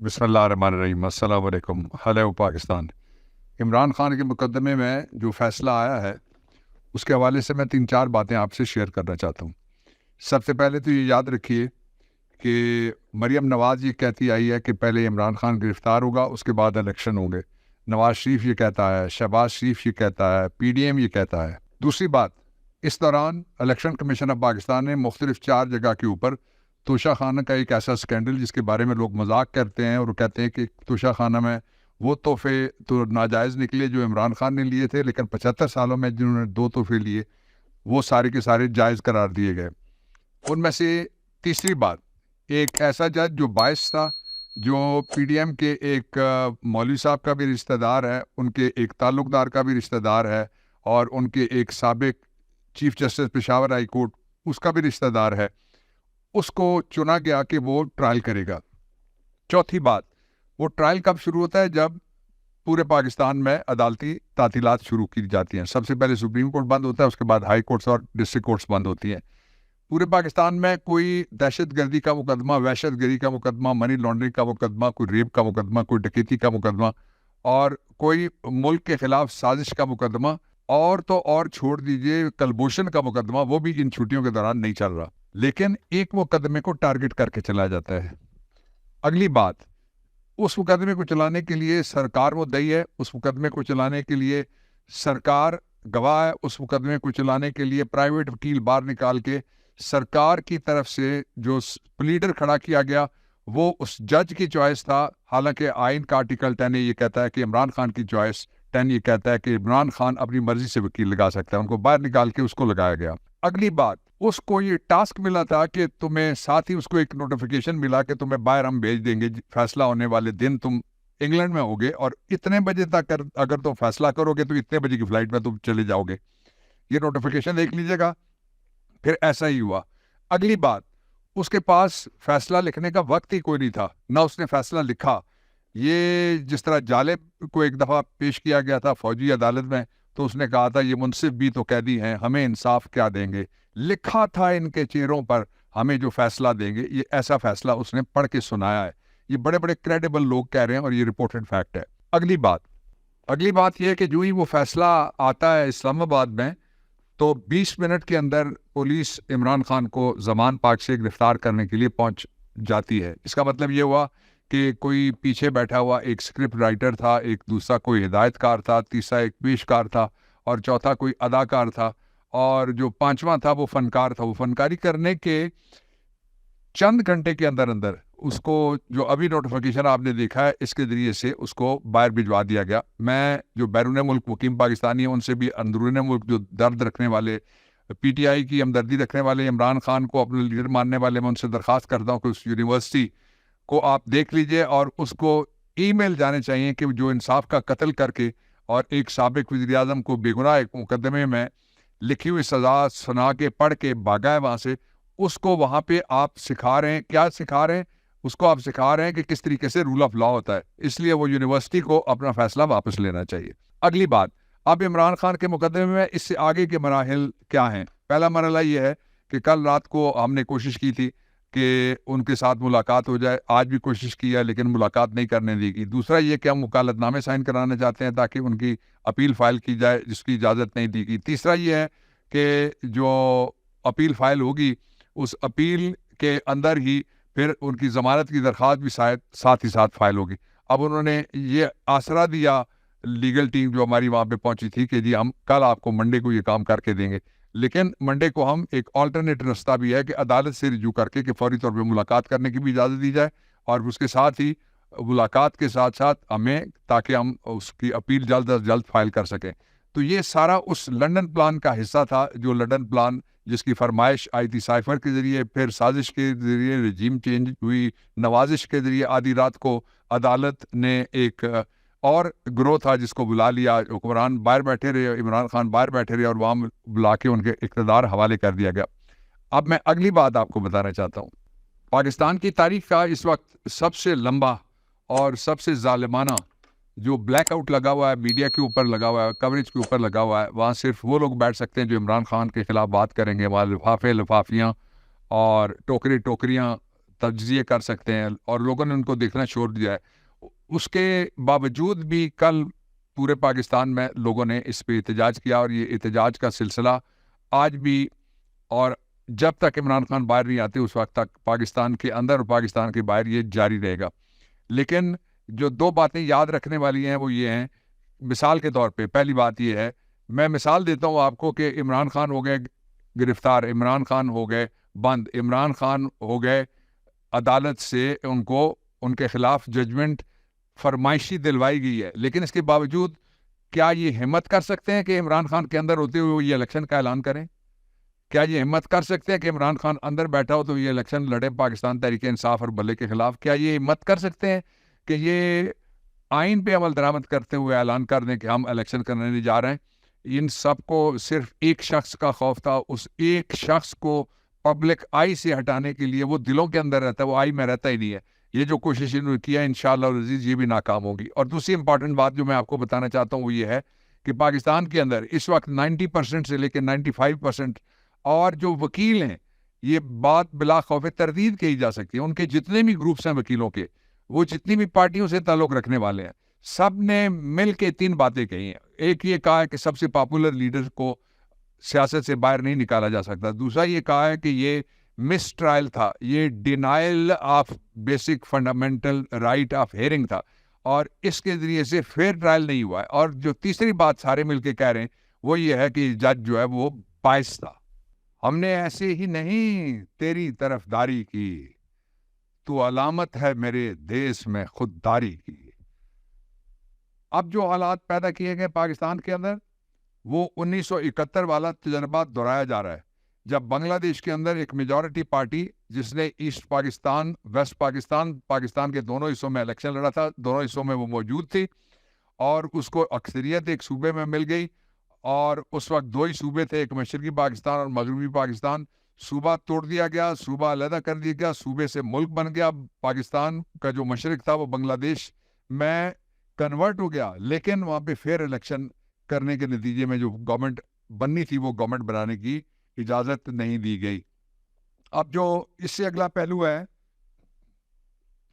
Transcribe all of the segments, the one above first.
بسم اللہ الرحمن الرحیم۔ السلام علیکم۔ ہیلو پاکستان۔ عمران خان کے مقدمے میں جو فیصلہ آیا ہے اس کے حوالے سے میں 3-4 باتیں آپ سے شیئر کرنا چاہتا ہوں۔ سب سے پہلے تو یہ یاد رکھیے کہ مریم نواز یہ کہتی آئی ہے کہ پہلے عمران خان گرفتار ہوگا، اس کے بعد الیکشن ہوں گے۔ نواز شریف یہ کہتا ہے، شہباز شریف یہ کہتا ہے، پی ڈی ایم یہ کہتا ہے۔ دوسری بات، اس دوران الیکشن کمیشن آف پاکستان نے مختلف 4 جگہ کے اوپر توشہ خانہ کا ایک ایسا سکینڈل جس کے بارے میں لوگ مذاق کرتے ہیں اور وہ کہتے ہیں کہ توشہ خانہ میں وہ تحفے تو ناجائز نکلے جو عمران خان نے لیے تھے، لیکن 75 سالوں میں جنہوں نے 2 تحفے لیے وہ سارے کے سارے جائز قرار دیے گئے۔ ان میں سے تیسری بات، ایک ایسا جج جو باعث تھا، جو پی ڈی ایم کے ایک مولوی صاحب کا بھی رشتہ دار ہے، ان کے ایک تعلق دار کا بھی رشتہ دار ہے، اور ان کے ایک سابق chief justice Peshawar high court اس کا بھی رشتہ دار ہے، اس کو چنا گیا کہ وہ ٹرائل کرے گا۔ چوتھی بات، وہ ٹرائل کب شروع ہوتا ہے؟ جب پورے پاکستان میں عدالتی تعطیلات شروع کی جاتی ہیں۔ سب سے پہلے سپریم کورٹ بند ہوتا ہے، اس کے بعد ہائی کورٹس اور ڈسٹرکٹ کورٹس بند ہوتی ہیں۔ پورے پاکستان میں کوئی دہشت گردی کا مقدمہ، وحشت گردی کا مقدمہ، منی لانڈرنگ کا مقدمہ، کوئی ریپ کا مقدمہ، کوئی ڈکیتی کا مقدمہ اور کوئی ملک کے خلاف سازش کا مقدمہ، اور تو اور چھوڑ دیجئے کلبھوشن کا مقدمہ، وہ بھی ان چھٹیوں کے دوران نہیں چل رہا، لیکن ایک مقدمے کو ٹارگٹ کر کے چلا جاتا ہے۔ اگلی بات، اس مقدمے کو چلانے کے لیے سرکار مدعی ہے، اس مقدمے کو چلانے کے لیے سرکار گواہ ہے، اس مقدمے کو چلانے کے لیے پرائیویٹ وکیل باہر نکال کے سرکار کی طرف سے جو پلیڈر کھڑا کیا گیا وہ اس جج کی چوائس تھا، حالانکہ آئین کا آرٹیکل 10 یہ کہتا ہے کہ عمران خان کی چوائس، 10 یہ کہتا ہے کہ عمران خان اپنی مرضی سے وکیل لگا سکتا ہے، ان کو باہر نکال کے اس کو لگایا گیا۔ اگلی بات، اس کو یہ ٹاسک ملا تھا کہ تمہیں ساتھ ہی اس کو ایک نوٹیفیکیشن ملا کہ تمہیں باہر ہم بھیج دیں گے، فیصلہ ہونے والے دن تم انگلینڈ میں ہوگے اور اتنے بجے تک اگر تم فیصلہ کرو گے تو اتنے بجے کی فلائٹ میں تم چلے جاؤ گے، یہ نوٹیفیکیشن دیکھ لیجیے گا۔ پھر ایسا ہی ہوا۔ اگلی بات، اس کے پاس فیصلہ لکھنے کا وقت ہی کوئی نہیں تھا، نہ اس نے فیصلہ لکھا۔ یہ جس طرح جالب کو ایک دفعہ پیش کیا گیا تھا فوجی عدالت میں، تو اس نے کہا تھا یہ منصف بھی تو قیدی ہیں، ہمیں انصاف کیا دیں گے، لکھا تھا ان کے چہروں پر ہمیں جو فیصلہ دیں گے، یہ ایسا فیصلہ اس نے پڑھ کے سنایا ہے۔ یہ بڑے بڑے کریڈیبل لوگ کہہ رہے ہیں اور یہ رپورٹڈ فیکٹ ہے۔ اگلی بات یہ ہے کہ جو ہی وہ فیصلہ آتا ہے اسلام آباد میں، تو 20 منٹ کے اندر پولیس عمران خان کو زمان پاک سے گرفتار کرنے کے لیے پہنچ جاتی ہے۔ اس کا مطلب یہ ہوا کہ کوئی پیچھے بیٹھا ہوا ایک سکرپٹ رائٹر تھا، ایک دوسرا کوئی ہدایت کار تھا، تیسرا ایک پیشکار تھا، اور چوتھا کوئی اداکار تھا، اور جو پانچواں تھا وہ فنکار تھا۔ وہ فنکاری کرنے کے چند گھنٹے کے اندر اس کو جو ابھی نوٹیفیکیشن آپ نے دیکھا ہے اس کے ذریعے سے اس کو باہر بھجوا دیا گیا۔ میں جو بیرون ملک مقیم پاکستانی ہیں ان سے بھی اندرون ملک جو درد رکھنے والے، پی ٹی آئی کی ہمدردی رکھنے والے، عمران خان کو اپنے لیڈر ماننے والے، میں ان سے درخواست کرتا ہوں کہ اس یونیورسٹی کو آپ دیکھ لیجئے اور اس کو ای میل جانے چاہیے کہ جو انصاف کا قتل کر کے اور ایک سابق وزیر اعظم کو بے گناہ ایک مقدمے میں لکھی ہوئی سزا سنا کے پڑھ کے بھاگا ہے وہاں سے، اس کو وہاں پہ آپ سکھا رہے ہیں۔ کیا سکھا رہے ہیں؟ اس کو آپ سکھا رہے ہیں کہ کس طریقے سے رول آف لا ہوتا ہے۔ اس لیے وہ یونیورسٹی کو اپنا فیصلہ واپس لینا چاہیے۔ اگلی بات، اب عمران خان کے مقدمے میں اس سے آگے کے مراحل کیا ہیں؟ پہلا مرحلہ یہ ہے کہ کل رات کو ہم نے کوشش کی تھی کہ ان کے ساتھ ملاقات ہو جائے، آج بھی کوشش کی ہے لیکن ملاقات نہیں کرنے دی گئی۔ دوسرا یہ کہ ہم وکالت نامے سائن کرانا چاہتے ہیں تاکہ ان کی اپیل فائل کی جائے جس کی اجازت نہیں دی گئی۔ تیسرا یہ ہے کہ جو اپیل فائل ہوگی اس اپیل کے اندر ہی پھر ان کی ضمانت کی درخواست بھی ساتھ ہی ساتھ فائل ہوگی۔ اب انہوں نے یہ آسرا دیا، لیگل ٹیم جو ہماری وہاں پہ پہنچی تھی، کہ جی ہم کل آپ کو منڈے کو یہ کام کر کے دیں گے، لیکن منڈے کو ہم ایک آلٹرنیٹ رستہ بھی ہے کہ عدالت سے رجوع کر کے کہ فوری طور پہ ملاقات کرنے کی بھی اجازت دی جائے، اور اس کے ساتھ ہی ملاقات کے ساتھ ساتھ ہمیں تاکہ ہم اس کی اپیل جلد از جلد فائل کر سکیں۔ تو یہ سارا اس لنڈن پلان کا حصہ تھا، جو لنڈن پلان جس کی فرمائش آئی تھی سائفر کے ذریعے، پھر سازش کے ذریعے رجیم چینج ہوئی، نوازش کے ذریعے آدھی رات کو عدالت نے ایک اور گروہ تھا جس کو بلا لیا، حکمران باہر بیٹھے رہے، عمران خان باہر بیٹھے رہے اور وہاں بلا کے ان کے اقتدار حوالے کر دیا گیا۔ اب میں اگلی بات آپ کو بتانا چاہتا ہوں۔ پاکستان کی تاریخ کا اس وقت سب سے لمبا اور سب سے ظالمانہ جو بلیک آؤٹ لگا ہوا ہے، میڈیا کے اوپر لگا ہوا ہے، کوریج کے اوپر لگا ہوا ہے، وہاں صرف وہ لوگ بیٹھ سکتے ہیں جو عمران خان کے خلاف بات کریں گے۔ وہاں لفافے لفافیاں اور ٹوکریاں تجزیے کر سکتے ہیں اور لوگوں نے ان کو دیکھنا چھوڑ دیا ہے، اس کے باوجود بھی کل پورے پاکستان میں لوگوں نے اس پہ احتجاج کیا، اور یہ احتجاج کا سلسلہ آج بھی اور جب تک عمران خان باہر نہیں آتے اس وقت تک پاکستان کے اندر اور پاکستان کے باہر یہ جاری رہے گا۔ لیکن جو دو باتیں یاد رکھنے والی ہیں وہ یہ ہیں، مثال کے طور پہ پہلی بات یہ ہے، میں مثال دیتا ہوں آپ کو کہ عمران خان ہو گئے گرفتار، عمران خان ہو گئے بند، عمران خان ہو گئے عدالت سے ان کو ان کے خلاف ججمنٹ فرمائشی دلوائی گئی ہے، لیکن اس کے باوجود کیا یہ ہمت کر سکتے ہیں کہ عمران خان کے اندر ہوتے ہوئے وہ یہ الیکشن کا اعلان کریں؟ کیا یہ ہمت کر سکتے ہیں کہ عمران خان اندر بیٹھا ہو تو یہ الیکشن لڑے پاکستان تحریک انصاف اور بلے کے خلاف؟ کیا یہ ہمت کر سکتے ہیں کہ یہ آئین پہ عمل درآمد کرتے ہوئے اعلان کر دیں کہ ہم الیکشن کرنے جا رہے ہیں؟ ان سب کو صرف ایک شخص کا خوف تھا، اس ایک شخص کو پبلک آئی سے ہٹانے کے لیے۔ وہ دلوں کے اندر رہتا ہے، وہ آئی میں رہتا ہی نہیں ہے۔ یہ جو کوشش انہوں نے کیا انشاءاللہ العزیز یہ بھی ناکام ہوگی۔ اور دوسری امپورٹنٹ بات جو میں آپ کو بتانا چاہتا ہوں وہ یہ ہے کہ پاکستان کے اندر اس وقت 90% سے لے کے 95% اور جو وکیل ہیں، یہ بات بلا خوف تردید کہی جا سکتی ہے، ان کے جتنے بھی گروپس ہیں وکیلوں کے، وہ جتنی بھی پارٹیوں سے تعلق رکھنے والے ہیں، سب نے مل کے 3 باتیں کہی ہیں۔ ایک یہ کہا ہے کہ سب سے پاپولر لیڈر کو سیاست سے باہر نہیں نکالا جا سکتا۔ دوسرا یہ کہا ہے کہ یہ مس ٹرائل تھا، یہ denial of basic fundamental right of hearing تھا، اور اس کے ذریعے سے فیئر ٹرائل نہیں ہوا ہے۔ اور جو تیسری بات سارے مل کے کہہ رہے ہیں وہ یہ ہے کہ جج جو ہے وہ باعث تھا۔ ہم نے ایسے ہی نہیں تیری طرفداری کی، تو علامت ہے میرے دیس میں خودداری کی۔ اب جو حالات پیدا کیے گئے پاکستان کے اندر وہ 1971 والا تجربہ دہرایا جا رہا ہے، جب بنگلہ دیش کے اندر ایک میجورٹی پارٹی جس نے ایسٹ پاکستان، ویسٹ پاکستان، پاکستان کے دونوں حصوں میں الیکشن لڑا تھا، دونوں حصوں میں وہ موجود تھی، اور اس کو اکثریت ایک صوبے میں مل گئی، اور اس وقت 2 ہی صوبے تھے، ایک مشرقی پاکستان اور مغربی پاکستان۔ صوبہ توڑ دیا گیا، صوبہ علیحدہ کر دیا گیا، صوبے سے ملک بن گیا۔ پاکستان کا جو مشرق تھا وہ بنگلہ دیش میں کنورٹ ہو گیا، لیکن وہاں پہ فیئر الیکشن کرنے کے نتیجے میں جو گورنمنٹ بننی تھی وہ گورنمنٹ بنانے کی اجازت نہیں دی گئی۔ اب جو اس سے اگلا پہلو ہے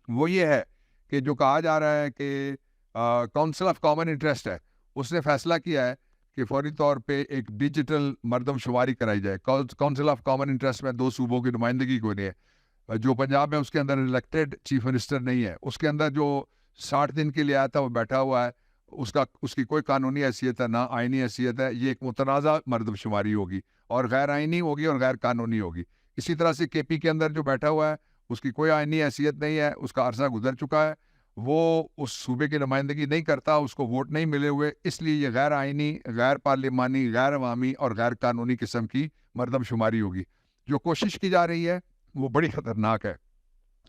وہ یہ ہے کہ جو کہا جا رہا ہے کہ کونسل آف کامن انٹرسٹ ہے، اس نے فیصلہ کیا ہے کہ فوری طور پہ ایک ڈیجیٹل مردم شماری کرائی جائے۔ کونسل آف کامن انٹرسٹ میں 2 صوبوں کی نمائندگی کوئی نہیں ہے۔ جو پنجاب ہے اس کے اندر الیکٹڈ چیف منسٹر نہیں ہے، اس کے اندر جو 60 دن کے لیے آیا تھا وہ بیٹھا ہوا ہے، اس کی کوئی قانونی حیثیت ہے نہ آئینی حیثیت ہے۔ یہ ایک متنازع مردم شماری ہوگی، اور غیر آئینی ہوگی اور غیر قانونی ہوگی۔ اسی طرح سے کے پی کے اندر جو بیٹھا ہوا ہے اس کی کوئی آئینی حیثیت نہیں ہے، اس کا عرصہ گزر چکا ہے، وہ اس صوبے کی نمائندگی نہیں کرتا، اس کو ووٹ نہیں ملے ہوئے، اس لیے یہ غیر آئینی، غیر پارلیمانی، غیر عوامی اور غیر قانونی قسم کی مردم شماری ہوگی۔ جو کوشش کی جا رہی ہے وہ بڑی خطرناک ہے۔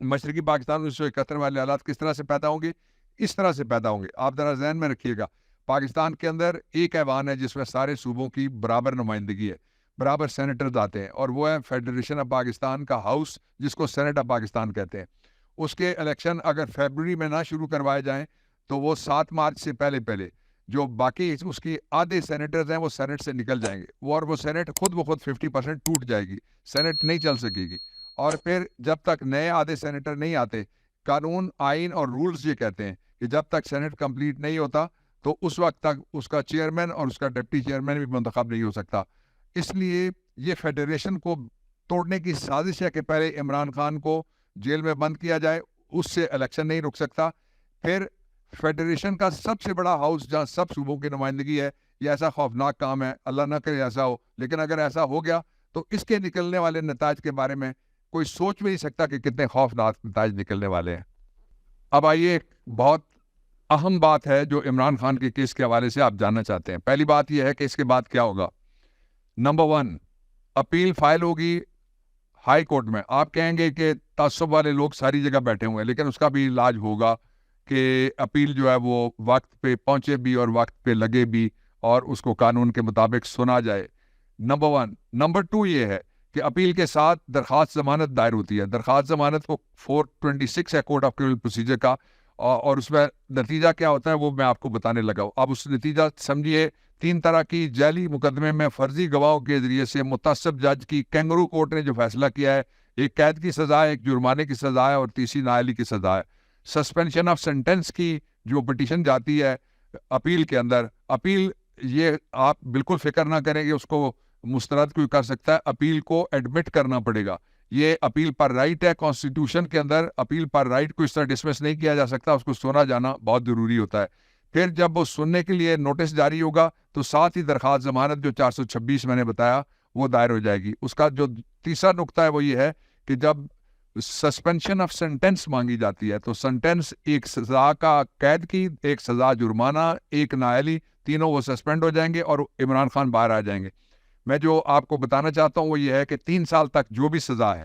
مشرقی پاکستان 1971 والے حالات کس طرح سے پیدا ہوں گے؟ اس طرح سے پیدا ہوں گے۔ آپ ذرا ذہن میں رکھیے گا، پاکستان کے اندر ایک ایوان ہے جس میں سارے صوبوں کی برابر نمائندگی ہے، برابر سینیٹرز آتے ہیں، اور وہ ہے فیڈریشن آف پاکستان کا ہاؤس، جس کو سینٹ آف پاکستان کہتے ہیں۔ اس کے الیکشن اگر فیبروری میں نہ شروع کروائے جائیں تو وہ 7 مارچ سے پہلے جو باقی اس کی آدھے سینیٹرز ہیں وہ سینٹ سے نکل جائیں گے، اور وہ سینٹ خود بخود 50% ٹوٹ جائے گی، سینٹ نہیں چل سکے گی۔ اور پھر جب تک نئے آدھے سینیٹر نہیں آتے، قانون، آئین اور رولز یہ کہتے ہیں کہ جب تک سینٹ کمپلیٹ نہیں ہوتا تو اس وقت تک اس کا چیئرمین اور اس کا ڈپٹی چیئرمین بھی منتخب نہیں ہو سکتا۔ اس لیے یہ فیڈریشن کو توڑنے کی سازش ہے کہ پہلے عمران خان کو جیل میں بند کیا جائے، اس سے الیکشن نہیں رک سکتا۔ پھر فیڈریشن کا سب سے بڑا ہاؤس جہاں سب صوبوں کی نمائندگی ہے، یہ ایسا خوفناک کام ہے، اللہ نہ کرے ایسا ہو، لیکن اگر ایسا ہو گیا تو اس کے نکلنے والے نتائج کے بارے میں کوئی سوچ بھی نہیں سکتا کہ کتنے خوفناک نتائج نکلنے والے ہیں۔ اب آئیے، ایک بہت اہم بات ہے جو عمران خان کے کیس کے حوالے سے آپ جاننا چاہتے ہیں۔ پہلی بات یہ ہے کہ اس کے بعد کیا ہوگا۔ نمبر 1، اپیل فائل ہوگی ہائی کورٹ میں۔ آپ کہیں گے کہ تعصب والے لوگ ساری جگہ بیٹھے ہوئے ہیں، لیکن اس کا بھی علاج ہوگا کہ اپیل جو ہے وہ وقت پہ پہنچے بھی اور وقت پہ لگے بھی، اور اس کو قانون کے مطابق سنا جائے۔ نمبر 1۔ نمبر 2 یہ ہے کہ اپیل کے ساتھ درخواست ضمانت دائر ہوتی ہے۔ درخواست ضمانت کو 426 ہے کوڈ آف کرمنل پروسیجر کا، اور اس میں نتیجہ کیا ہوتا ہے وہ میں آپ کو بتانے لگا ہوں۔ اب اس نتیجہ سمجھیے 3 طرح کی جعلی مقدمے میں فرضی گواہوں کے ذریعے سے متعصب جج کی کینگرو کورٹ نے جو فیصلہ کیا ہے، ایک قید کی سزا ہے, ایک جرمانے کی سزا ہے, اور تیسری نااہلی کی سزا ہے. سسپینشن آف سینٹینس کی جو پٹیشن جاتی ہے اپیل کے اندر, اپیل یہ آپ بالکل فکر نہ کریں کہ اس کو مسترد کوئی کر سکتا ہے, اپیل کو ایڈمٹ کرنا پڑے گا. یہ اپیل پر رائٹ ہے, کانسٹیٹیوشن کے اندر اپیل پر رائٹ کو اس طرح ڈسمس نہیں کیا جا سکتا, اس کو سنا جانا بہت ضروری ہوتا ہے. پھر جب وہ سننے کے لیے نوٹس جاری ہوگا تو ساتھ ہی درخواست ضمانت جو 426 میں نے بتایا وہ دائر ہو جائے گی. اس کا جو تیسرا نقطہ ہے وہ یہ ہے کہ جب سسپینشن آف سینٹینس مانگی جاتی ہے تو سینٹینس ایک سزا کا قید کی, ایک سزا جرمانہ, ایک نااہلی, تینوں وہ سسپینڈ ہو جائیں گے اور عمران خان باہر آ جائیں گے. میں جو آپ کو بتانا چاہتا ہوں وہ یہ ہے کہ 3 سال تک جو بھی سزا ہے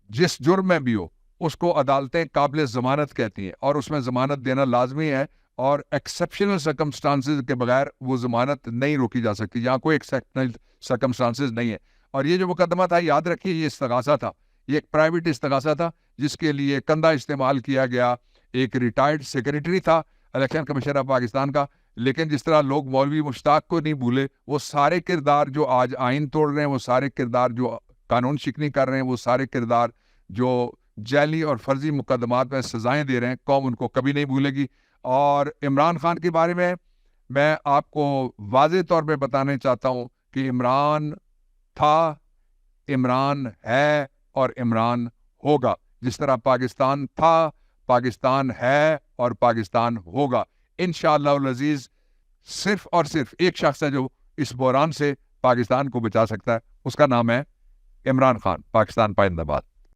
جس جرم میں بھی ہو اس کو عدالتیں قابل ضمانت کہتی ہیں, اور اس میں ضمانت دینا لازمی ہے, اور ایکسیپشنل سرکمسٹانسز کے بغیر وہ ضمانت نہیں روکی جا سکتی. یہاں کوئی ایکسیپشنل سرکمسٹانسز نہیں ہے. اور یہ جو مقدمہ تھا یاد رکھیے یہ استغاثہ تھا, یہ ایک پرائیویٹ استغاثہ تھا جس کے لیے کندھا استعمال کیا گیا. ایک ریٹائرڈ سیکریٹری تھا الیکشن کمیشن آف پاکستان کا, لیکن جس طرح لوگ مولوی مشتاق کو نہیں بھولے, وہ سارے کردار جو آج آئین توڑ رہے ہیں, وہ سارے کردار جو قانون شکنی کر رہے ہیں, وہ سارے کردار جو جعلی اور فرضی مقدمات میں سزائیں دے رہے ہیں, قوم ان کو کبھی نہیں بھولے گی. اور عمران خان کے بارے میں آپ کو واضح طور پہ بتانا چاہتا ہوں کہ عمران تھا, عمران ہے اور عمران ہوگا. جس طرح پاکستان تھا, پاکستان ہے اور پاکستان ہوگا انشاءاللہ العزیز. صرف اور صرف ایک شخص ہے جو اس بحران سے پاکستان کو بچا سکتا ہے, اس کا نام ہے عمران خان. پاکستان پائندہ باد.